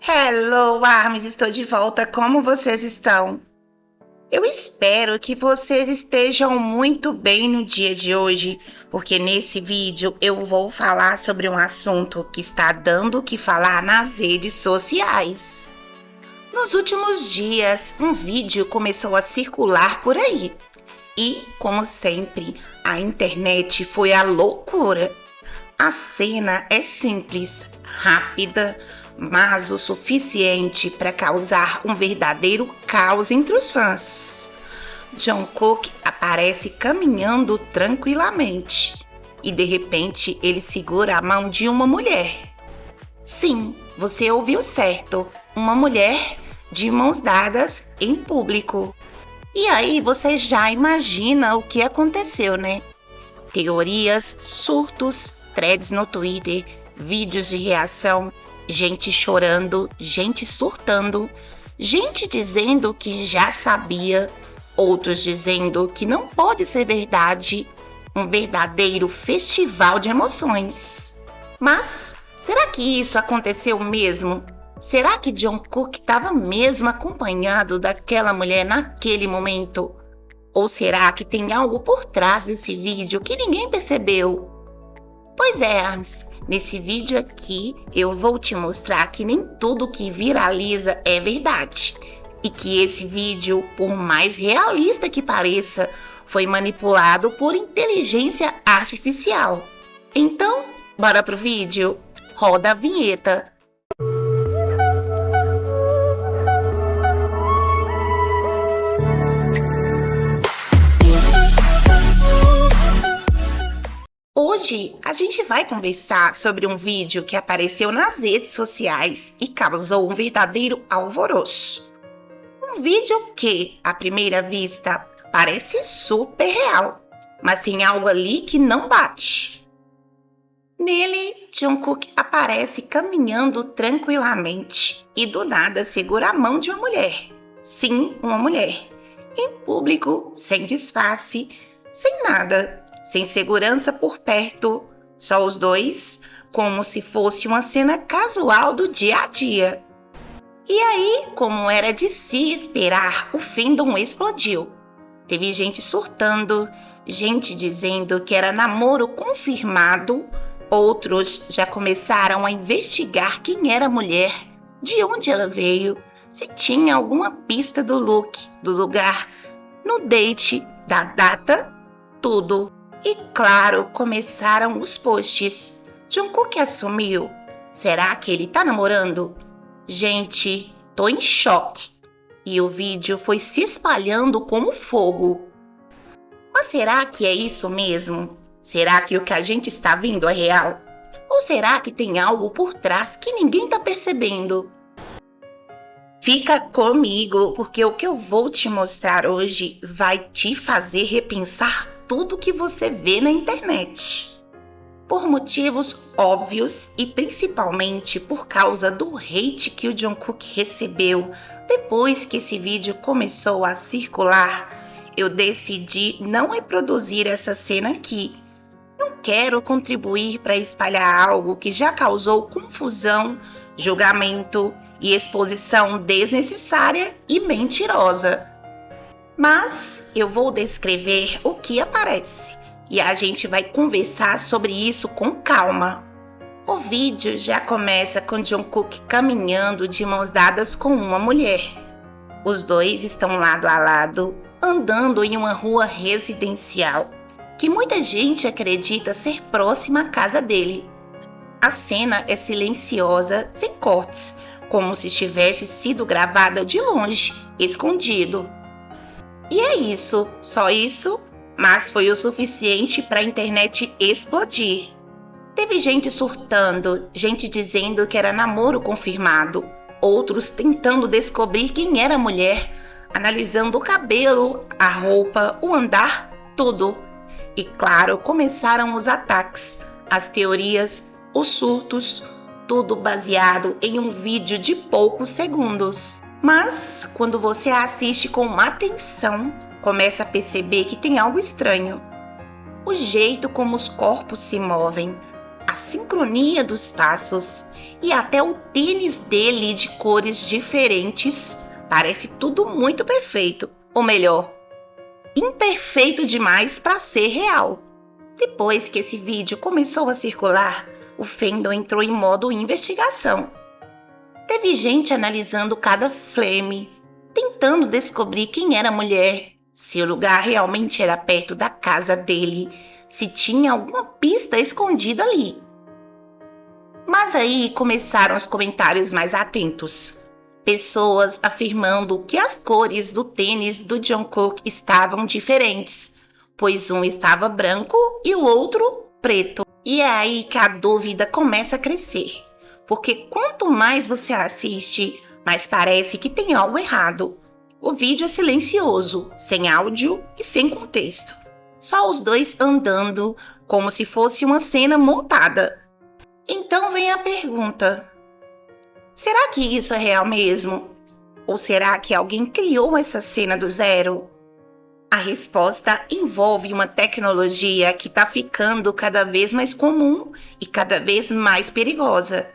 Hello, Arms, estou de volta. Como vocês estão? Eu espero que vocês estejam muito bem no dia de hoje, porque nesse vídeo eu vou falar sobre um assunto que está dando o que falar nas redes sociais. Nos últimos dias, um vídeo começou a circular por aí. E, como sempre, a internet foi a loucura. A cena é simples, rápida, mas o suficiente para causar um verdadeiro caos entre os fãs. Jungkook aparece caminhando tranquilamente e de repente ele segura a mão de uma mulher. Sim, você ouviu certo, uma mulher de mãos dadas em público. E aí você já imagina o que aconteceu, né? Teorias, surtos, threads no Twitter, vídeos de reação, gente chorando, gente surtando, gente dizendo que já sabia, outros dizendo que não pode ser verdade, um verdadeiro festival de emoções. Mas será que isso aconteceu mesmo? Será que Jungkook estava mesmo acompanhado daquela mulher naquele momento? Ou será que tem algo por trás desse vídeo que ninguém percebeu? Pois é, Arms, nesse vídeo aqui eu vou te mostrar que nem tudo que viraliza é verdade. E que esse vídeo, por mais realista que pareça, foi manipulado por inteligência artificial. Então, bora pro vídeo? Roda a vinheta. Hoje a gente vai conversar sobre um vídeo que apareceu nas redes sociais e causou um verdadeiro alvoroço. Um vídeo que, à primeira vista, parece super real, mas tem algo ali que não bate. Nele, Jungkook aparece caminhando tranquilamente e do nada segura a mão de uma mulher. Sim, uma mulher. Em público, sem disfarce, sem nada. Sem segurança por perto, só os dois, como se fosse uma cena casual do dia a dia. E aí, como era de se esperar, o fandom explodiu. Teve gente surtando, gente dizendo que era namoro confirmado, outros já começaram a investigar quem era a mulher, de onde ela veio, se tinha alguma pista do look, do lugar, no date, da data, tudo. E claro, começaram os posts. Jungkook assumiu. Será que ele tá namorando? Gente, tô em choque. E o vídeo foi se espalhando como fogo. Mas será que é isso mesmo? Será que o que a gente está vendo é real? Ou será que tem algo por trás que ninguém tá percebendo? Fica comigo, porque o que eu vou te mostrar hoje vai te fazer repensar tudo que você vê na internet. Por motivos óbvios e principalmente por causa do hate que o Jungkook recebeu depois que esse vídeo começou a circular, eu decidi não reproduzir essa cena aqui. Não quero contribuir para espalhar algo que já causou confusão, julgamento e exposição desnecessária e mentirosa. Mas eu vou descrever o que aparece e a gente vai conversar sobre isso com calma. O vídeo já começa com Jungkook caminhando de mãos dadas com uma mulher. Os dois estão lado a lado, andando em uma rua residencial, que muita gente acredita ser próxima à casa dele. A cena é silenciosa, sem cortes, como se tivesse sido gravada de longe, escondido. E é isso, só isso, mas foi o suficiente para a internet explodir. Teve gente surtando, gente dizendo que era namoro confirmado, outros tentando descobrir quem era a mulher, analisando o cabelo, a roupa, o andar, tudo. E claro, começaram os ataques, as teorias, os surtos, tudo baseado em um vídeo de poucos segundos. Mas, quando você assiste com atenção, começa a perceber que tem algo estranho. O jeito como os corpos se movem, a sincronia dos passos e até o tênis dele de cores diferentes. Parece tudo muito perfeito, ou melhor, imperfeito demais para ser real. Depois que esse vídeo começou a circular, o fandom entrou em modo investigação. Teve gente analisando cada flame, tentando descobrir quem era a mulher, se o lugar realmente era perto da casa dele, se tinha alguma pista escondida ali. Mas aí começaram os comentários mais atentos. Pessoas afirmando que as cores do tênis do Jungkook estavam diferentes, pois um estava branco e o outro preto. E é aí que a dúvida começa a crescer, porque quanto mais você assiste, mais parece que tem algo errado. O vídeo é silencioso, sem áudio e sem contexto. Só os dois andando, como se fosse uma cena montada. Então vem a pergunta: será que isso é real mesmo? Ou será que alguém criou essa cena do zero? A resposta envolve uma tecnologia que está ficando cada vez mais comum e cada vez mais perigosa.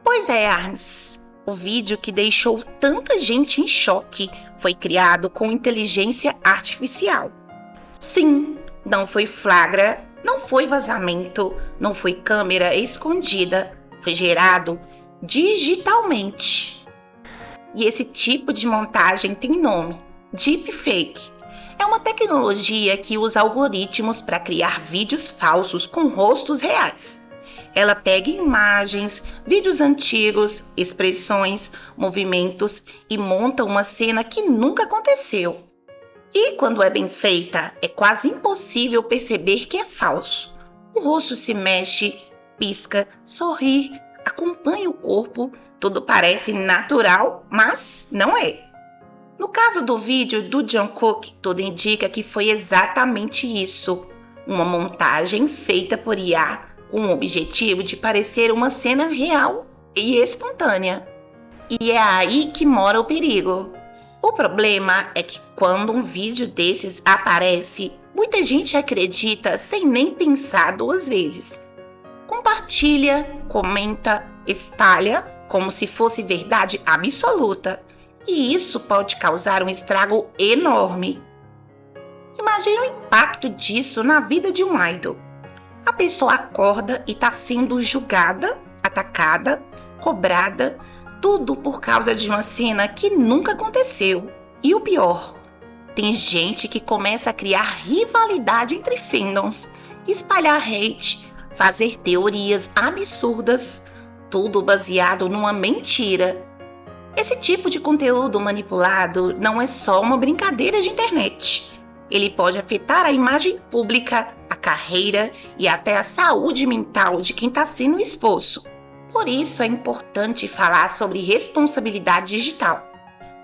Pois é, Arms, o vídeo que deixou tanta gente em choque foi criado com inteligência artificial. Sim, não foi flagra, não foi vazamento, não foi câmera escondida, foi gerado digitalmente. E esse tipo de montagem tem nome: deepfake. É uma tecnologia que usa algoritmos para criar vídeos falsos com rostos reais. Ela pega imagens, vídeos antigos, expressões, movimentos e monta uma cena que nunca aconteceu. E quando é bem feita, é quase impossível perceber que é falso. O rosto se mexe, pisca, sorri, acompanha o corpo, tudo parece natural, mas não é. No caso do vídeo do Jungkook, tudo indica que foi exatamente isso, uma montagem feita por IA com o objetivo de parecer uma cena real e espontânea. E é aí que mora o perigo. O problema é que quando um vídeo desses aparece, muita gente acredita sem nem pensar duas vezes. Compartilha, comenta, espalha como se fosse verdade absoluta. E isso pode causar um estrago enorme. Imagine o impacto disso na vida de um idol. A pessoa acorda e está sendo julgada, atacada, cobrada, tudo por causa de uma cena que nunca aconteceu. E o pior, tem gente que começa a criar rivalidade entre fandoms, espalhar hate, fazer teorias absurdas, tudo baseado numa mentira. Esse tipo de conteúdo manipulado não é só uma brincadeira de internet. Ele pode afetar a imagem pública, a carreira e até a saúde mental de quem está sendo exposto. Por isso é importante falar sobre responsabilidade digital,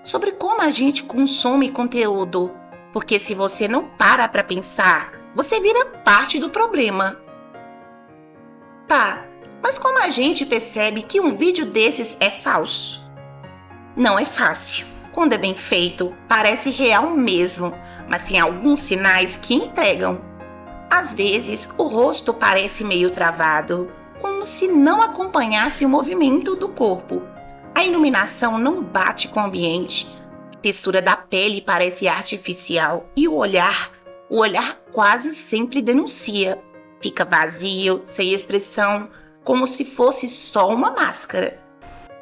sobre como a gente consome conteúdo, porque se você não para pensar, você vira parte do problema. Tá, mas como a gente percebe que um vídeo desses é falso? Não é fácil. Quando é bem feito, parece real mesmo, mas tem alguns sinais que entregam. Às vezes, o rosto parece meio travado, como se não acompanhasse o movimento do corpo. A iluminação não bate com o ambiente, a textura da pele parece artificial e o olhar quase sempre denuncia. Fica vazio, sem expressão, como se fosse só uma máscara.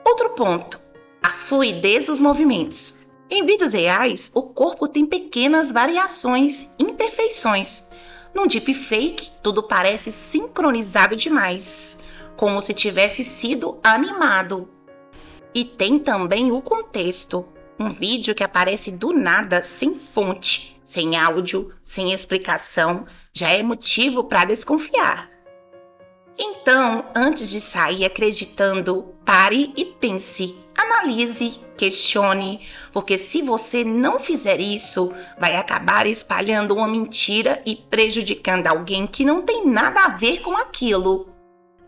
Outro ponto: a fluidez dos movimentos. Em vídeos reais, o corpo tem pequenas variações, imperfeições. No deepfake, tudo parece sincronizado demais, como se tivesse sido animado. E tem também o contexto. Um vídeo que aparece do nada, sem fonte, sem áudio, sem explicação, já é motivo para desconfiar. Então, antes de sair acreditando, pare e pense, analise, questione, porque se você não fizer isso, vai acabar espalhando uma mentira e prejudicando alguém que não tem nada a ver com aquilo.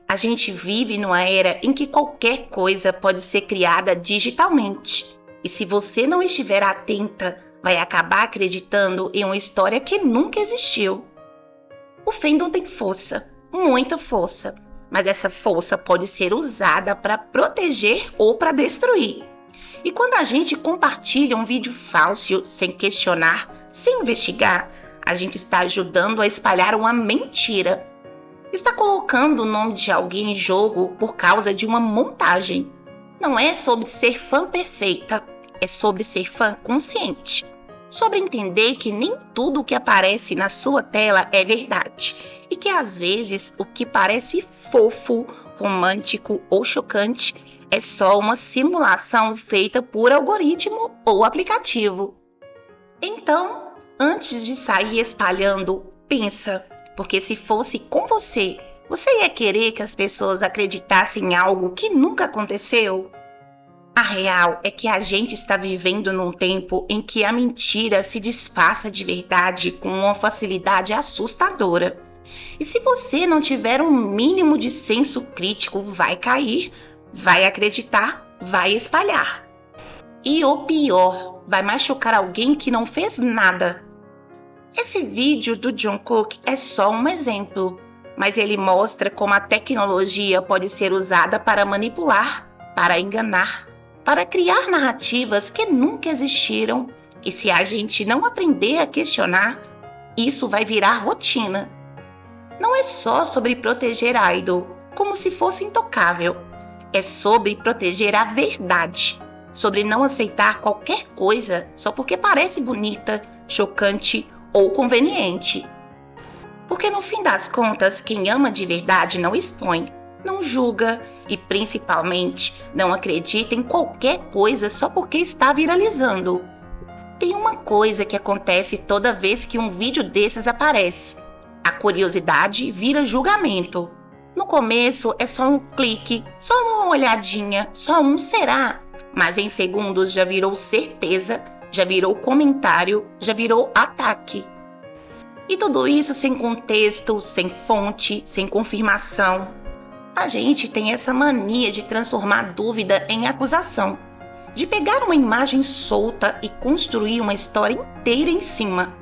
A gente vive numa era em que qualquer coisa pode ser criada digitalmente, e se você não estiver atenta, vai acabar acreditando em uma história que nunca existiu. O fandom tem força. Muita força. mas essa força pode ser usada para proteger ou para destruir. E quando a gente compartilha um vídeo falso sem questionar, sem investigar, a gente está ajudando a espalhar uma mentira. Está colocando o nome de alguém em jogo por causa de uma montagem. Não é sobre ser fã perfeita, é sobre ser fã consciente. Sobre entender que nem tudo o que aparece na sua tela é verdade. E que às vezes o que parece fofo, romântico ou chocante é só uma simulação feita por algoritmo ou aplicativo. Então, antes de sair espalhando, pensa, porque se fosse com você, você ia querer que as pessoas acreditassem em algo que nunca aconteceu? A real é que a gente está vivendo num tempo em que a mentira se disfarça de verdade com uma facilidade assustadora. E se você não tiver um mínimo de senso crítico, vai cair, vai acreditar, vai espalhar. E o pior, vai machucar alguém que não fez nada. Esse vídeo do Jungkook é só um exemplo, mas ele mostra como a tecnologia pode ser usada para manipular, para enganar, para criar narrativas que nunca existiram. E se a gente não aprender a questionar, isso vai virar rotina. Não é só sobre proteger a idol, como se fosse intocável. É sobre proteger a verdade, sobre não aceitar qualquer coisa só porque parece bonita, chocante ou conveniente. Porque no fim das contas, quem ama de verdade não expõe, não julga e principalmente não acredita em qualquer coisa só porque está viralizando. Tem uma coisa que acontece toda vez que um vídeo desses aparece. A curiosidade vira julgamento. No começo é só um clique, só uma olhadinha, só um será. Mas em segundos já virou certeza, já virou comentário, já virou ataque. E tudo isso sem contexto, sem fonte, sem confirmação. A gente tem essa mania de transformar dúvida em acusação, de pegar uma imagem solta e construir uma história inteira em cima.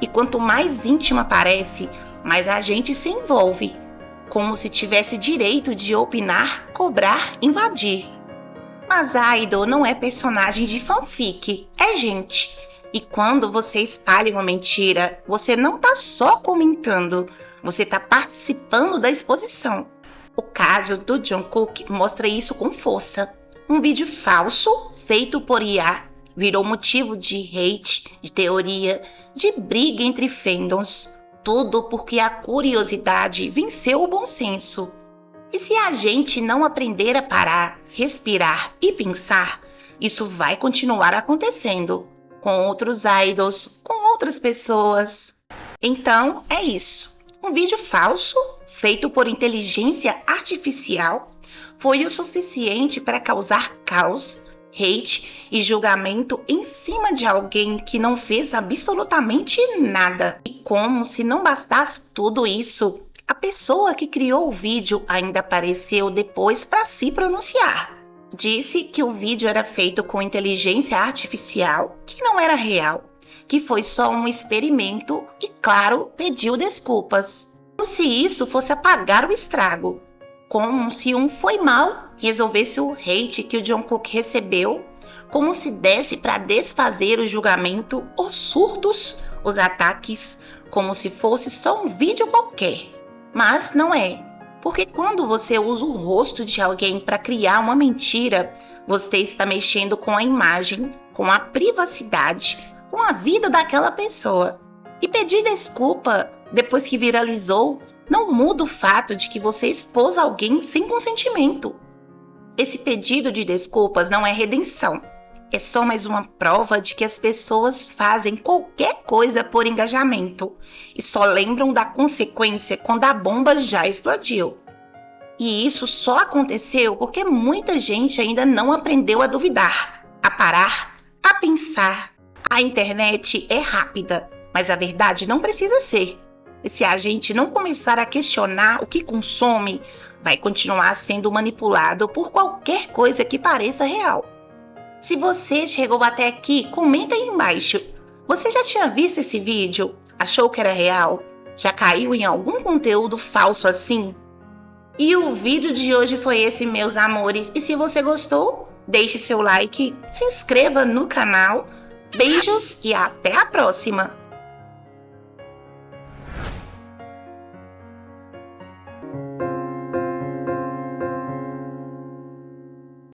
E quanto mais íntima parece, mais a gente se envolve, como se tivesse direito de opinar, cobrar, invadir. Mas a idol não é personagem de fanfic, é gente. E quando você espalha uma mentira, você não está só comentando, você está participando da exposição. O caso do Jungkook mostra isso com força. Um vídeo falso, feito por IA, virou motivo de hate, de teoria, de briga entre fandoms. Tudo porque a curiosidade venceu o bom senso. E se a gente não aprender a parar, respirar e pensar, isso vai continuar acontecendo com outros idols, com outras pessoas. Então é isso. Um vídeo falso, feito por inteligência artificial, foi o suficiente para causar caos, hate e julgamento em cima de alguém que não fez absolutamente nada. E como se não bastasse tudo isso, a pessoa que criou o vídeo ainda apareceu depois para se pronunciar. Disse que o vídeo era feito com inteligência artificial, que não era real, que foi só um experimento e, claro, pediu desculpas. Como se isso fosse apagar o estrago. Como se um foi mal resolvesse o hate que o Jungkook recebeu, como se desse para desfazer o julgamento, os surtos, os ataques, como se fosse só um vídeo qualquer. Mas não é, porque quando você usa o rosto de alguém para criar uma mentira, você está mexendo com a imagem, com a privacidade, com a vida daquela pessoa. E pedir desculpa depois que viralizou não muda o fato de que você expôs alguém sem consentimento. Esse pedido de desculpas não é redenção. É só mais uma prova de que as pessoas fazem qualquer coisa por engajamento e só lembram da consequência quando a bomba já explodiu. E isso só aconteceu porque muita gente ainda não aprendeu a duvidar, a parar, a pensar. A internet é rápida, mas a verdade não precisa ser. E se a gente não começar a questionar o que consome, vai continuar sendo manipulado por qualquer coisa que pareça real. Se você chegou até aqui, comenta aí embaixo. Você já tinha visto esse vídeo? Achou que era real? Já caiu em algum conteúdo falso assim? E o vídeo de hoje foi esse, meus amores. E se você gostou, deixe seu like, se inscreva no canal. Beijos e até a próxima!